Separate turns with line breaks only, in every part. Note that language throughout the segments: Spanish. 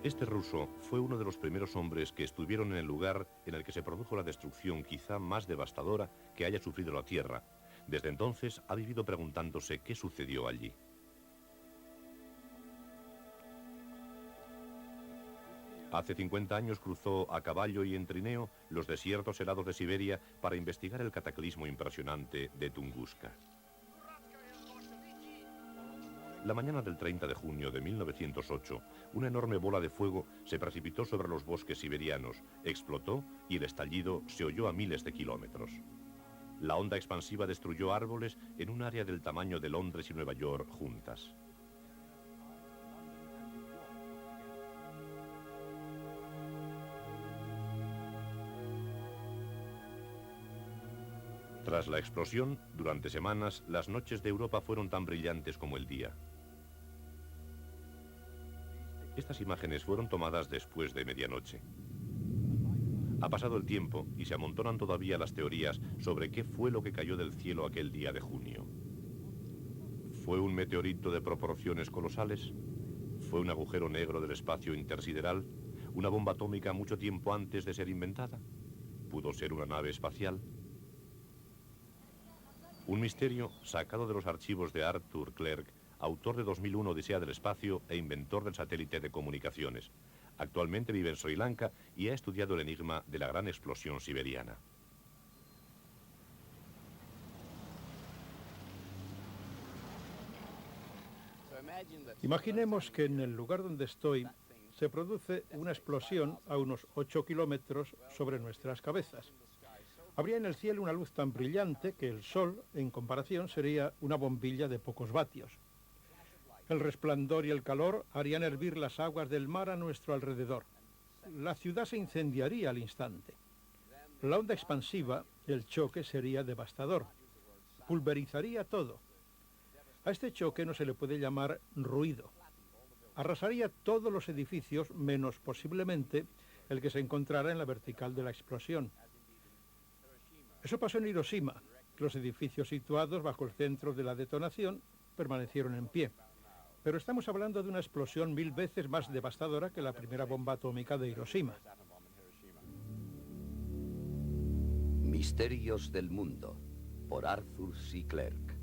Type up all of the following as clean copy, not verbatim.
Este ruso fue uno de los primeros hombres que estuvieron en el lugar en el que se produjo la destrucción quizá más devastadora que haya sufrido la Tierra. Desde entonces ha vivido preguntándose qué sucedió allí. Hace 50 años cruzó a caballo y en trineo los desiertos helados de Siberia para investigar el cataclismo impresionante de Tunguska. La mañana del 30 de junio de 1908, una enorme bola de fuego se precipitó sobre los bosques siberianos, explotó y el estallido se oyó a miles de kilómetros. La onda expansiva destruyó árboles en un área del tamaño de Londres y Nueva York juntas. Tras la explosión, durante semanas, las noches de Europa fueron tan brillantes como el día. Estas imágenes fueron tomadas después de medianoche. Ha pasado el tiempo y se amontonan todavía las teorías sobre qué fue lo que cayó del cielo aquel día de junio. ¿Fue un meteorito de proporciones colosales? ¿Fue un agujero negro del espacio intersideral? ¿Una bomba atómica mucho tiempo antes de ser inventada? ¿Pudo ser una nave espacial? Un misterio sacado de los archivos de Arthur Clarke, autor de 2001 Odisea del Espacio e inventor del satélite de comunicaciones. Actualmente vive en Sri Lanka y ha estudiado el enigma de la gran explosión siberiana.
Imaginemos que en el lugar donde estoy se produce una explosión a unos 8 kilómetros sobre nuestras cabezas. Habría en el cielo una luz tan brillante que el sol, en comparación, sería una bombilla de pocos vatios. El resplandor y el calor harían hervir las aguas del mar a nuestro alrededor. La ciudad se incendiaría al instante. La onda expansiva, el choque sería devastador. Pulverizaría todo. A este choque no se le puede llamar ruido. Arrasaría todos los edificios, menos posiblemente el que se encontrara en la vertical de la explosión. Eso pasó en Hiroshima. Los edificios situados bajo el centro de la detonación permanecieron en pie. Pero estamos hablando de una explosión 1000 veces más devastadora que la primera bomba atómica de Hiroshima.
Misterios del mundo, por Arthur C. Clarke.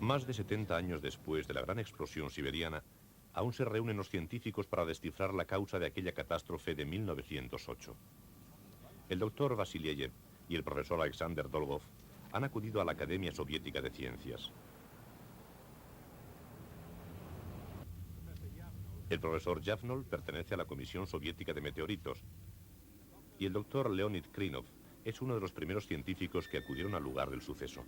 Más de 70 años después de la gran explosión siberiana, aún se reúnen los científicos para descifrar la causa de aquella catástrofe de 1908. El doctor Vasilyev y el profesor Alexander Dolgov han acudido a la Academia Soviética de Ciencias. El profesor Yavnol pertenece a la Comisión Soviética de Meteoritos y el doctor Leonid Krinov es uno de los primeros científicos que acudieron al lugar del suceso.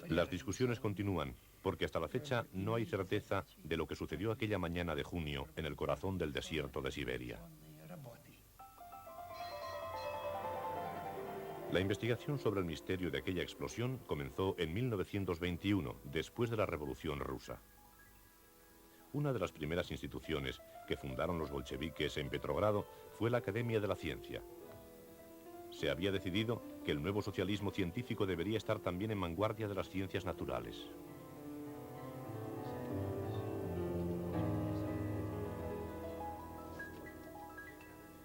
Las discusiones continúan, porque hasta la fecha no hay certeza de lo que sucedió aquella mañana de junio en el corazón del desierto de Siberia. La investigación sobre el misterio de aquella explosión comenzó en 1921, después de la Revolución Rusa. Una de las primeras instituciones que fundaron los bolcheviques en Petrogrado fue la Academia de la Ciencia. Se había decidido que el nuevo socialismo científico debería estar también en vanguardia de las ciencias naturales.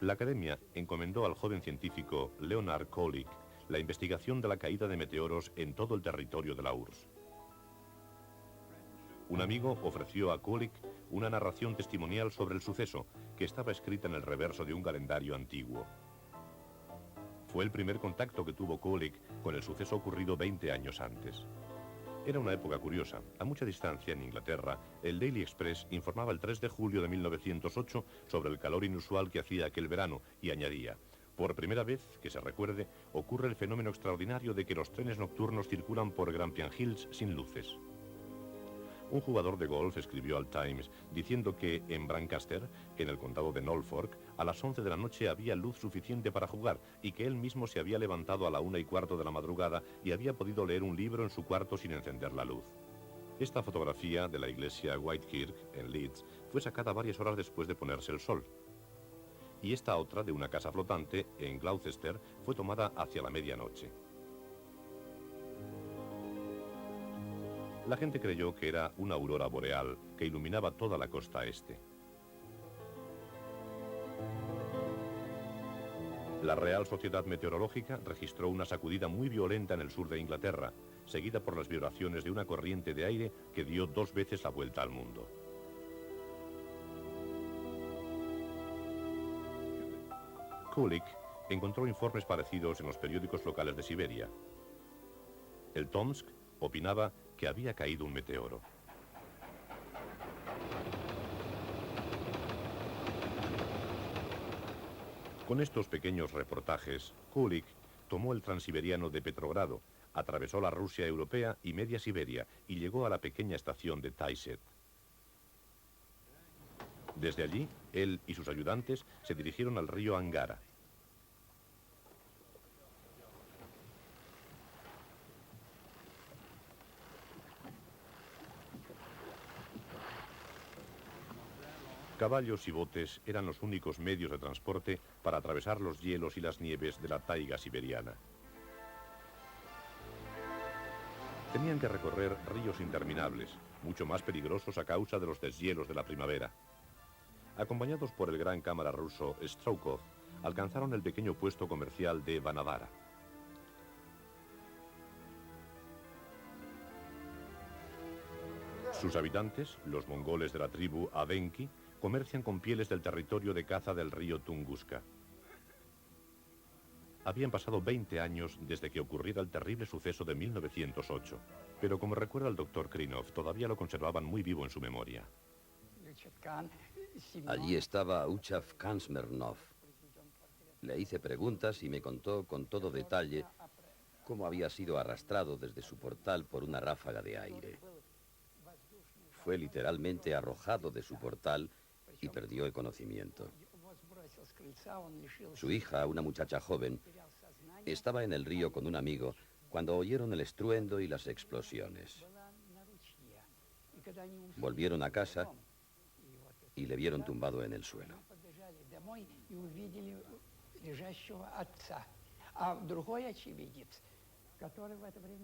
La Academia encomendó al joven científico Leonard Kolik la investigación de la caída de meteoros en todo el territorio de la URSS. Un amigo ofreció a Kolik una narración testimonial sobre el suceso, que estaba escrita en el reverso de un calendario antiguo. Fue el primer contacto que tuvo Kolik con el suceso ocurrido 20 años antes. Era una época curiosa. A mucha distancia, en Inglaterra, el Daily Express informaba el 3 de julio de 1908 sobre el calor inusual que hacía aquel verano y añadía: por primera vez, que se recuerde, ocurre el fenómeno extraordinario de que los trenes nocturnos circulan por Grampian Hills sin luces. Un jugador de golf escribió al Times diciendo que en Brancaster, en el condado de Norfolk, a las 11 de la noche había luz suficiente para jugar y que él mismo se había levantado a la 1:15 de la madrugada y había podido leer un libro en su cuarto sin encender la luz. Esta fotografía de la iglesia Whitekirk, en Leeds, fue sacada varias horas después de ponerse el sol. Y esta otra, de una casa flotante, en Gloucester, fue tomada hacia la medianoche. La gente creyó que era una aurora boreal que iluminaba toda la costa este. La Real Sociedad Meteorológica registró una sacudida muy violenta en el sur de Inglaterra, seguida por las vibraciones de una corriente de aire que dio 2 veces la vuelta al mundo. Kulik encontró informes parecidos en los periódicos locales de Siberia. El Tomsk opinaba que había caído un meteoro. Con estos pequeños reportajes, Kulik tomó el transiberiano de Petrogrado, atravesó la Rusia europea y media Siberia y llegó a la pequeña estación de Taiset. Desde allí, él y sus ayudantes se dirigieron al río Angara. Caballos y botes eran los únicos medios de transporte para atravesar los hielos y las nieves de la taiga siberiana. Tenían que recorrer ríos interminables, mucho más peligrosos a causa de los deshielos de la primavera. Acompañados por el gran cámara ruso Stroukov, alcanzaron el pequeño puesto comercial de Vanavara. Sus habitantes, los mongoles de la tribu Avenki, comercian con pieles del territorio de caza del río Tunguska. Habían pasado 20 años desde que ocurriera el terrible suceso de 1908, pero como recuerda el doctor Krinov, todavía lo conservaban muy vivo en su memoria.
Allí estaba Uchav Khan Smernov. Le hice preguntas y me contó con todo detalle cómo había sido arrastrado desde su portal por una ráfaga de aire. Fue literalmente arrojado de su portal y perdió el conocimiento. Su hija, una muchacha joven, estaba en el río con un amigo cuando oyeron el estruendo y las explosiones. Volvieron a casa y le vieron tumbado en el suelo.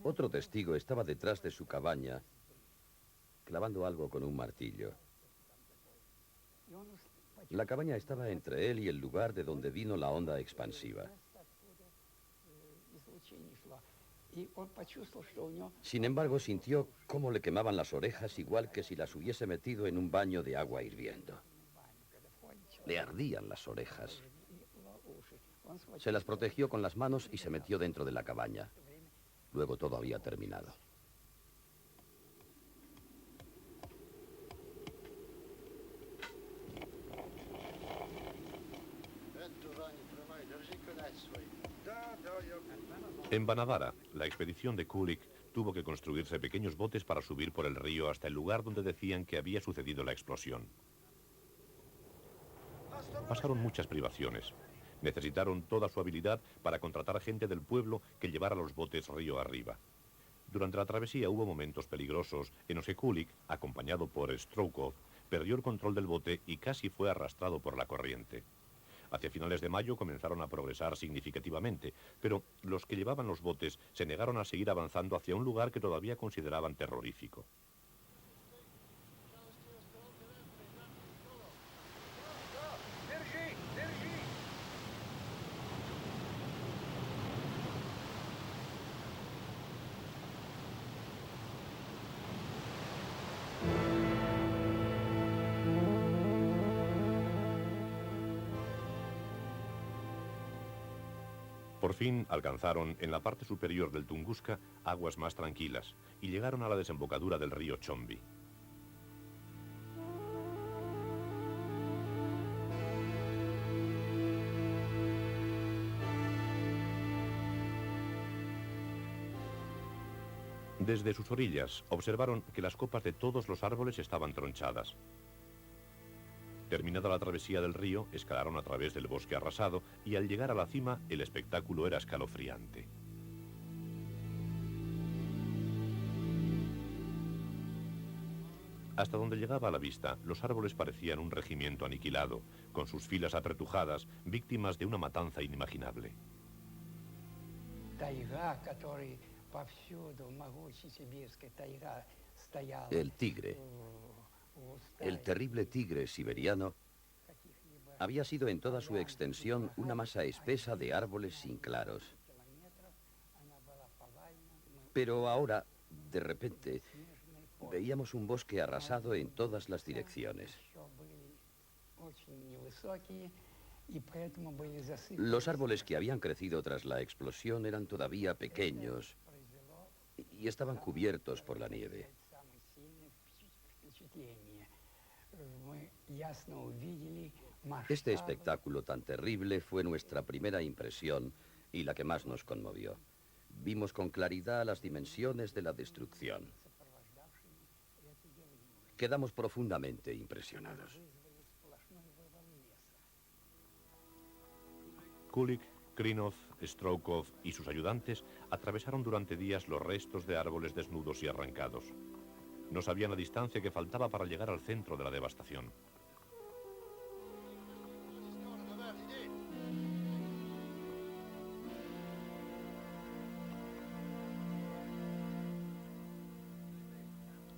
Otro testigo estaba detrás de su cabaña, clavando algo con un martillo. La cabaña estaba entre él y el lugar de donde vino la onda expansiva. Sin embargo, sintió cómo le quemaban las orejas igual que si las hubiese metido en un baño de agua hirviendo. Le ardían las orejas. Se las protegió con las manos y se metió dentro de la cabaña. Luego todo había terminado.
En Vanavara, la expedición de Kulik tuvo que construirse pequeños botes para subir por el río hasta el lugar donde decían que había sucedido la explosión. Pasaron muchas privaciones. Necesitaron toda su habilidad para contratar gente del pueblo que llevara los botes río arriba. Durante la travesía hubo momentos peligrosos en los que Kulik, acompañado por Stroukov, perdió el control del bote y casi fue arrastrado por la corriente. Hacia finales de mayo comenzaron a progresar significativamente, pero los que llevaban los botes se negaron a seguir avanzando hacia un lugar que todavía consideraban terrorífico. Por fin alcanzaron, en la parte superior del Tunguska, aguas más tranquilas y llegaron a la desembocadura del río Chombi. Desde sus orillas observaron que las copas de todos los árboles estaban tronchadas. Terminada la travesía del río, escalaron a través del bosque arrasado y al llegar a la cima el espectáculo era escalofriante. Hasta donde llegaba a la vista, los árboles parecían un regimiento aniquilado, con sus filas apretujadas, víctimas de una matanza inimaginable.
El tigre, el terrible tigre siberiano, había sido en toda su extensión una masa espesa de árboles sin claros. Pero ahora, de repente, veíamos un bosque arrasado en todas las direcciones. Los árboles que habían crecido tras la explosión eran todavía pequeños y estaban cubiertos por la nieve. Este espectáculo tan terrible fue nuestra primera impresión y la que más nos conmovió. Vimos con claridad las dimensiones de la destrucción. Quedamos profundamente impresionados.
Kulik, Krinov, Stroukov y sus ayudantes atravesaron durante días los restos de árboles desnudos y arrancados. No sabían la distancia que faltaba para llegar al centro de la devastación.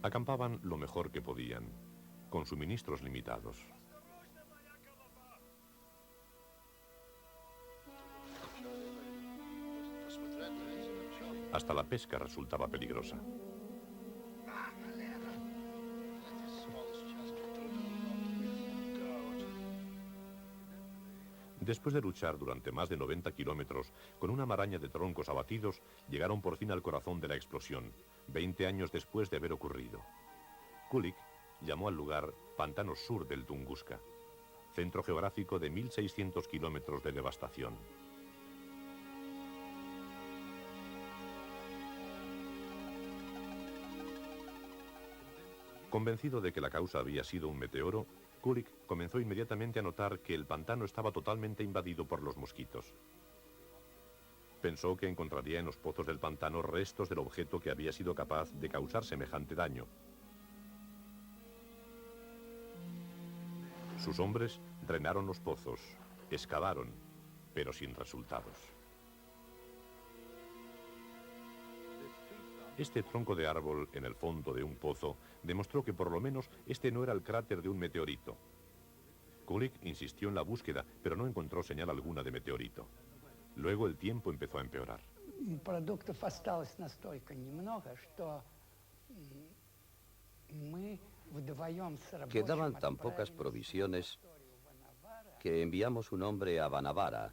Acampaban lo mejor que podían, con suministros limitados. Hasta la pesca resultaba peligrosa. Después de luchar durante más de 90 kilómetros con una maraña de troncos abatidos, llegaron por fin al corazón de la explosión, 20 años después de haber ocurrido. Kulik llamó al lugar Pantanos Sur del Tunguska, centro geográfico de 1.600 kilómetros de devastación. Convencido de que la causa había sido un meteoro, Kulik comenzó inmediatamente a notar que el pantano estaba totalmente invadido por los mosquitos. Pensó que encontraría en los pozos del pantano restos del objeto que había sido capaz de causar semejante daño. Sus hombres drenaron los pozos, excavaron, pero sin resultados. Este tronco de árbol en el fondo de un pozo demostró que por lo menos este no era el cráter de un meteorito. Kulik insistió en la búsqueda, pero no encontró señal alguna de meteorito. Luego el tiempo empezó a empeorar.
Quedaban tan pocas provisiones que enviamos un hombre a Banavara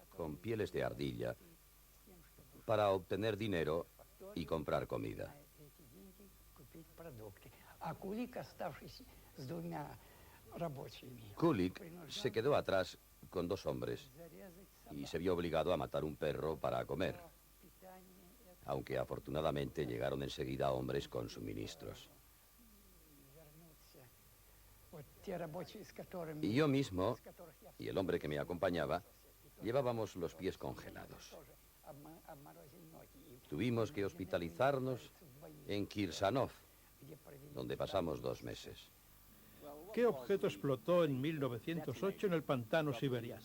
con pieles de ardilla para obtener dinero y comprar comida. Kulik se quedó atrás con 2 hombres y se vio obligado a matar un perro para comer, aunque afortunadamente llegaron enseguida hombres con suministros. Y yo mismo, y el hombre que me acompañaba, llevábamos los pies congelados. Tuvimos que hospitalizarnos en Kirsanov, donde pasamos 2 meses.
¿Qué objeto explotó en 1908 en el pantano siberiano?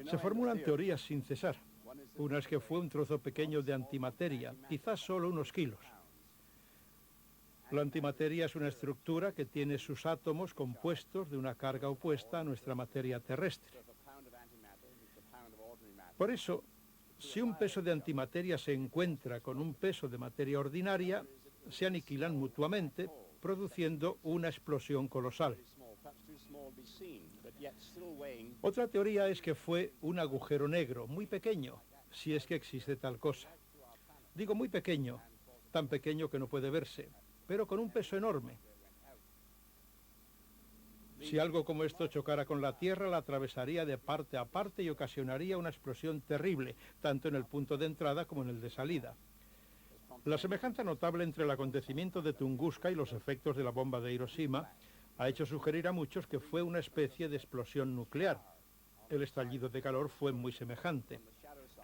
Se formulan teorías sin cesar. Una es que fue un trozo pequeño de antimateria, quizás solo unos kilos. La antimateria es una estructura que tiene sus átomos compuestos de una carga opuesta a nuestra materia terrestre. Por eso, si un peso de antimateria se encuentra con un peso de materia ordinaria, se aniquilan mutuamente, produciendo una explosión colosal. Otra teoría es que fue un agujero negro, muy pequeño, si es que existe tal cosa. Digo muy pequeño, tan pequeño que no puede verse, pero con un peso enorme. Si algo como esto chocara con la Tierra, la atravesaría de parte a parte y ocasionaría una explosión terrible, tanto en el punto de entrada como en el de salida. La semejanza notable entre el acontecimiento de Tunguska y los efectos de la bomba de Hiroshima ha hecho sugerir a muchos que fue una especie de explosión nuclear. El estallido de calor fue muy semejante.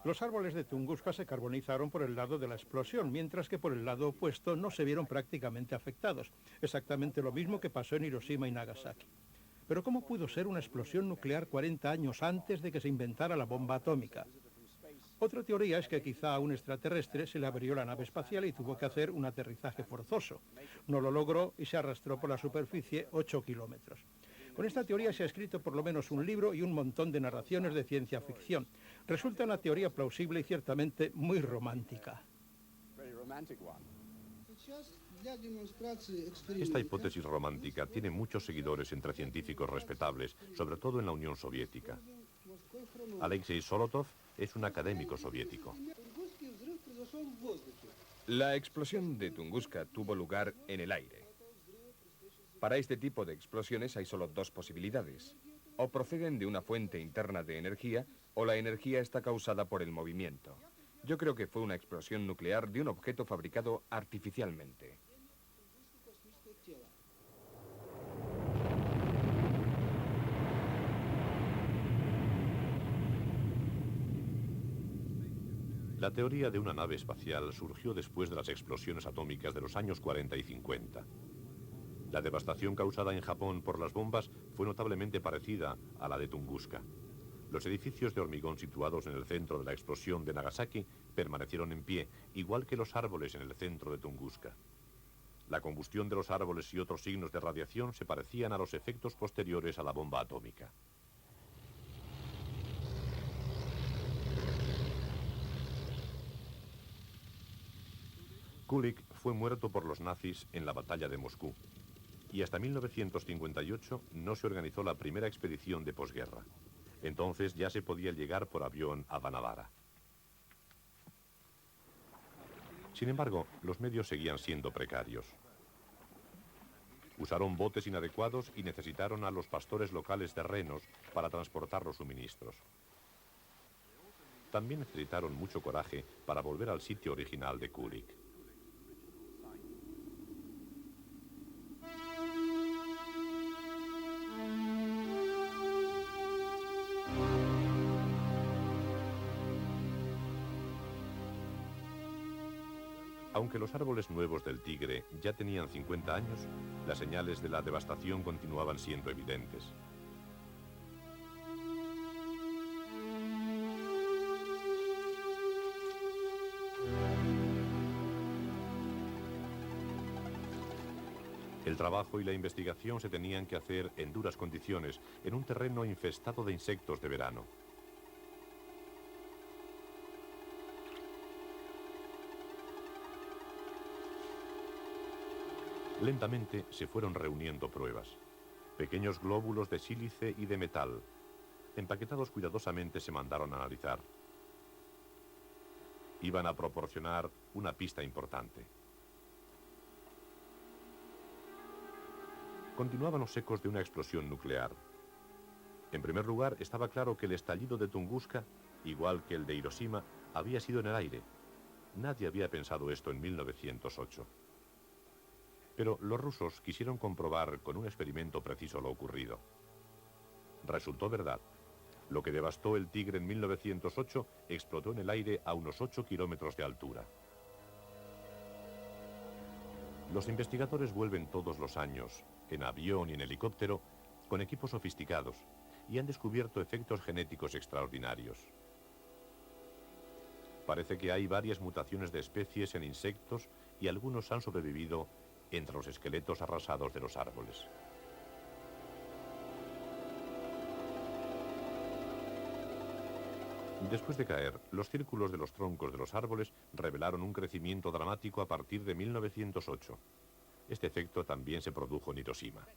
Los árboles de Tunguska se carbonizaron por el lado de la explosión, mientras que por el lado opuesto no se vieron prácticamente afectados. Exactamente lo mismo que pasó en Hiroshima y Nagasaki. Pero ¿cómo pudo ser una explosión nuclear 40 años antes de que se inventara la bomba atómica? Otra teoría es que quizá a un extraterrestre se le abrió la nave espacial y tuvo que hacer un aterrizaje forzoso. No lo logró y se arrastró por la superficie 8 kilómetros. Con esta teoría se ha escrito por lo menos un libro y un montón de narraciones de ciencia ficción. Resulta una teoría plausible y ciertamente muy romántica.
Esta hipótesis romántica tiene muchos seguidores entre científicos respetables, sobre todo en la Unión Soviética. Alexei Solotov es un académico soviético.
La explosión de Tunguska tuvo lugar en el aire. Para este tipo de explosiones hay solo dos posibilidades. O proceden de una fuente interna de energía, o la energía está causada por el movimiento. Yo creo que fue una explosión nuclear de un objeto fabricado artificialmente.
La teoría de una nave espacial surgió después de las explosiones atómicas de los años 40 y 50. La devastación causada en Japón por las bombas fue notablemente parecida a la de Tunguska. Los edificios de hormigón situados en el centro de la explosión de Nagasaki permanecieron en pie, igual que los árboles en el centro de Tunguska. La combustión de los árboles y otros signos de radiación se parecían a los efectos posteriores a la bomba atómica. Kulik fue muerto por los nazis en la batalla de Moscú, y hasta 1958 no se organizó la primera expedición de posguerra. Entonces ya se podía llegar por avión a Vanavara. Sin embargo, los medios seguían siendo precarios. Usaron botes inadecuados y necesitaron a los pastores locales de renos para transportar los suministros. También necesitaron mucho coraje para volver al sitio original de Kulik. Aunque los árboles nuevos del Tigre ya tenían 50 años, las señales de la devastación continuaban siendo evidentes. El trabajo y la investigación se tenían que hacer en duras condiciones, en un terreno infestado de insectos de verano. Lentamente se fueron reuniendo pruebas. Pequeños glóbulos de sílice y de metal, empaquetados cuidadosamente, se mandaron a analizar. Iban a proporcionar una pista importante. Continuaban los ecos de una explosión nuclear. En primer lugar, estaba claro que el estallido de Tunguska, igual que el de Hiroshima, había sido en el aire. Nadie había pensado esto en 1908. Pero los rusos quisieron comprobar con un experimento preciso lo ocurrido. Resultó verdad. Lo que devastó el Tigre en 1908 explotó en el aire a unos 8 kilómetros de altura. Los investigadores vuelven todos los años, en avión y en helicóptero, con equipos sofisticados, y han descubierto efectos genéticos extraordinarios. Parece que hay varias mutaciones de especies en insectos y algunos han sobrevivido entre los esqueletos arrasados de los árboles. Después de caer, los círculos de los troncos de los árboles revelaron un crecimiento dramático a partir de 1908. Este efecto también se produjo en Hiroshima.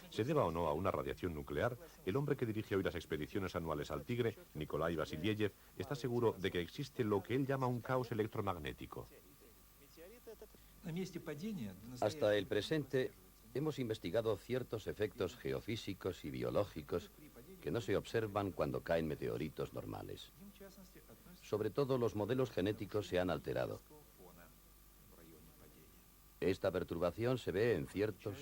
Se deba o no a una radiación nuclear, el hombre que dirige hoy las expediciones anuales al Tigre, Nikolai Vasilyev, está seguro de que existe lo que él llama un caos electromagnético.
Hasta el presente, Hemos investigado ciertos efectos geofísicos y biológicos que no se observan cuando caen meteoritos normales. Sobre todo, los modelos genéticos se han alterado. Esta perturbación se ve en ciertos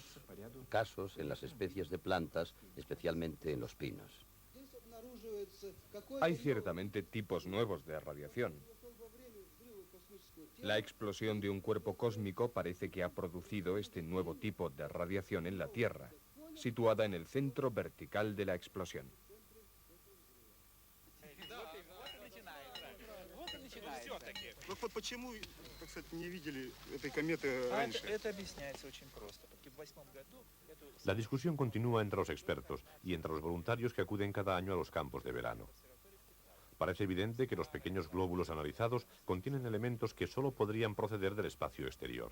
casos en las especies de plantas, especialmente en los pinos.
Hay ciertamente tipos nuevos de radiación. La explosión de un cuerpo cósmico parece que ha producido este nuevo tipo de radiación en la Tierra, situada en el centro vertical de la explosión.
Почему, так сказать, не видели этой кометы раньше?
Это объясняется очень просто. Porque в 2008 году
La discusión continúa entre los expertos y entre los voluntarios que acuden cada año a los campos de verano. Parece evidente que los pequeños glóbulos analizados contienen elementos que solo podrían proceder del espacio exterior.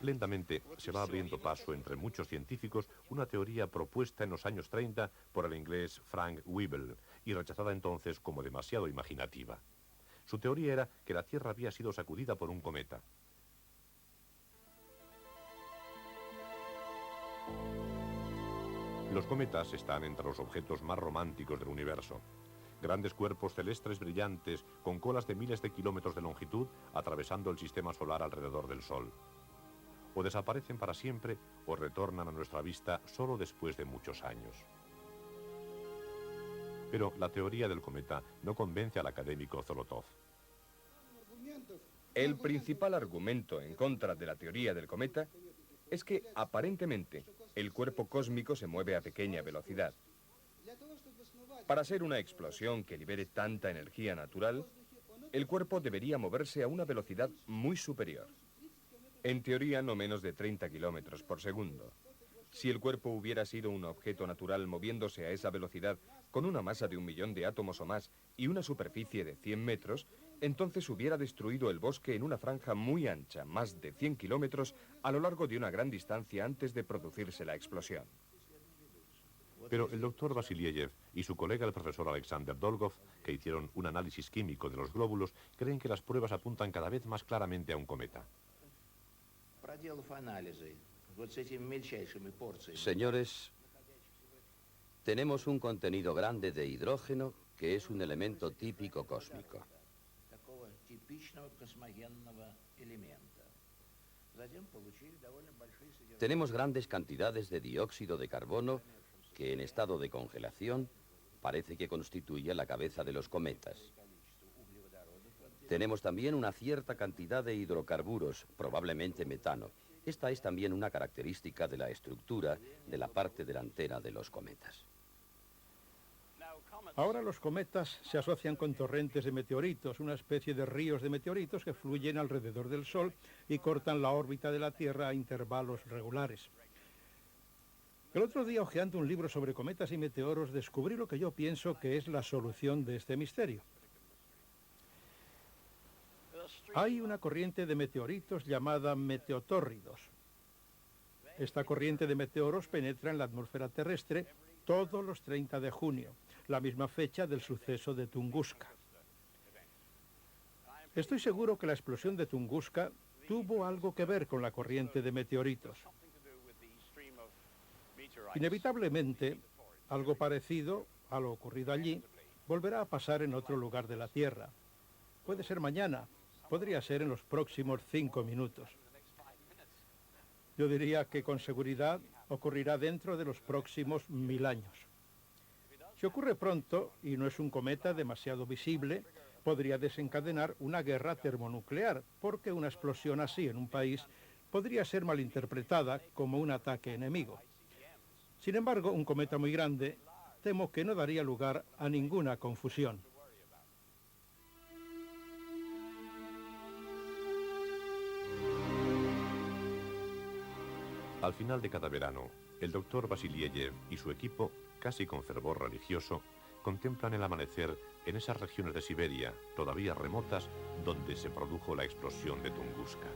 Lentamente se va abriendo paso entre muchos científicos una teoría propuesta en los años 30 por el inglés Frank Whipple y rechazada entonces como demasiado imaginativa. Su teoría era que la Tierra había sido sacudida por un cometa. Los cometas están entre los objetos más románticos del universo. Grandes cuerpos celestes brillantes con colas de miles de kilómetros de longitud atravesando el sistema solar alrededor del Sol. O desaparecen para siempre o retornan a nuestra vista solo después de muchos años. Pero la teoría del cometa no convence al académico Zolotov.
El principal argumento en contra de la teoría del cometa es que, aparentemente, el cuerpo cósmico se mueve a pequeña velocidad. Para ser una explosión que libere tanta energía natural, el cuerpo debería moverse a una velocidad muy superior. En teoría, no menos de 30 kilómetros por segundo. Si el cuerpo hubiera sido un objeto natural moviéndose a esa velocidad con una masa de 1 millón de átomos o más y una superficie de 100 metros, entonces hubiera destruido el bosque en una franja muy ancha, más de 100 kilómetros, a lo largo de una gran distancia antes de producirse la explosión.
Pero el doctor Vasiliev y su colega el profesor Alexander Dolgov, que hicieron un análisis químico de los glóbulos, creen que las pruebas apuntan cada vez más claramente a un cometa.
Señores, tenemos un contenido grande de hidrógeno que es un elemento típico cósmico. Tenemos grandes cantidades de dióxido de carbono que en estado de congelación parece que constituye la cabeza de los cometas. Tenemos también una cierta cantidad de hidrocarburos, probablemente metano. Esta es también una característica de la estructura de la parte delantera de los cometas.
Ahora los cometas se asocian con torrentes de meteoritos, una especie de ríos de meteoritos que fluyen alrededor del Sol y cortan la órbita de la Tierra a intervalos regulares. El otro día, hojeando un libro sobre cometas y meteoros, descubrí lo que yo pienso que es la solución de este misterio. Hay una corriente de meteoritos llamada meteotórridos. Esta corriente de meteoros penetra en la atmósfera terrestre todos los 30 de junio, la misma fecha del suceso de Tunguska. Estoy seguro que la explosión de Tunguska tuvo algo que ver con la corriente de meteoritos. Inevitablemente, algo parecido a lo ocurrido allí volverá a pasar en otro lugar de la Tierra. Puede ser mañana, podría ser en los próximos 5 minutos. Yo diría que con seguridad ocurrirá dentro de los próximos 1000 años. Si ocurre pronto y no es un cometa demasiado visible, podría desencadenar una guerra termonuclear, porque una explosión así en un país podría ser malinterpretada como un ataque enemigo. Sin embargo, un cometa muy grande, temo que no daría lugar a ninguna confusión.
Al final de cada verano, el doctor Vasiliev y su equipo, casi con fervor religioso, contemplan el amanecer en esas regiones de Siberia, todavía remotas, donde se produjo la explosión de Tunguska.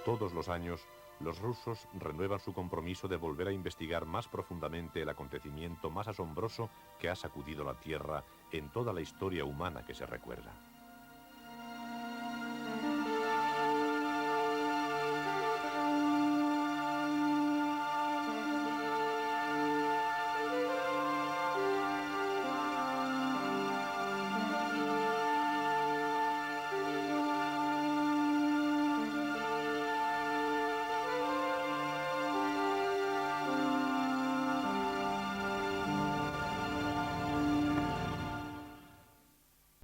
Todos los años, los rusos renuevan su compromiso de volver a investigar más profundamente el acontecimiento más asombroso que ha sacudido la Tierra en toda la historia humana que se recuerda.